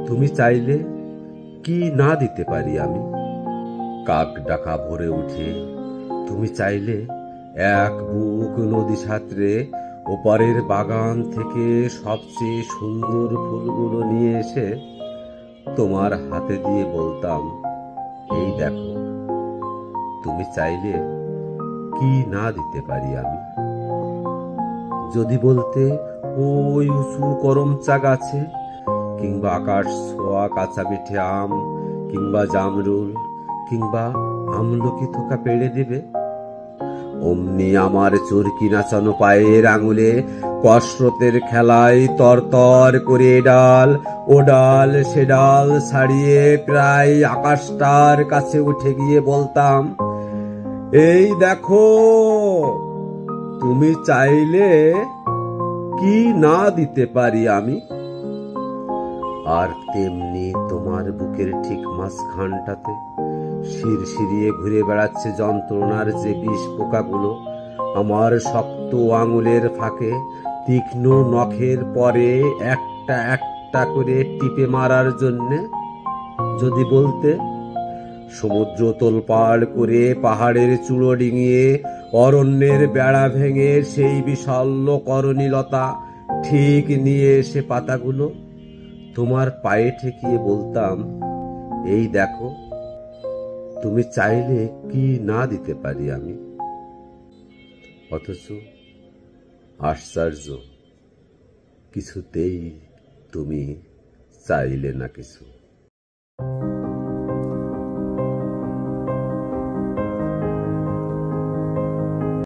তুমি চাইলে কি না দিতে পারি আমি? কাক ডাকা ভরে উঠে তুমি চাইলে এক বুক নদী সাঁতরে ওপারের বাগান থেকে সবচেয়ে সুন্দর ফুলগুলো নিয়ে এসে তোমার হাতে দিয়ে বলতাম, এই দেখো। তুমি চাইলে কি না দিতে পারি আমি? যদি বলতে ওই উঁচু করমচা গাছে, কিংবা আকাশ ছোঁয়া কাঁচা পিঠে আম, কিংবা জামরুল, কিংবা আমলকি থোকা পেড়ে দিবে, অমনি আমার চরকি নাচানো পায়ের আঙুলে কসরতের খেলায় তরতর করে ডাল ও ডাল সে ডাল ছাড়িয়ে প্রায় আকাশটার কাছে উঠে গিয়ে বলতাম, এই দেখো। তুমি চাইলে কি না দিতে পারি আমি? আর তেমনি তোমার বুকের ঠিক মাঝখানটাতে শিরশিরিয়ে ঘুরে বেড়াচ্ছে যন্ত্রণার যে বিষ পোকাগুলো আমার শক্ত আঙুলের ফাঁকে তীক্ষ্ণ নখের পরে একটা একটা করে টিপে মারার জন্যে। যদি বলতে সমুদ্র তোলপাড় করে পাহাড়ের চূড়ো ডিঙিয়ে অরণ্যের বেড়া ভেঙে সেই বিশাল্য করণীলতা ঠিক নিয়ে এসে পাতাগুলো তোমার পায়ে ঠেকিয়ে বলতাম, এই দেখো। তুমি চাইলে কি না দিতে পারি আমি? অথচ আশ্চর্য, কিছুতেই তুমি চাইলে না কিছু।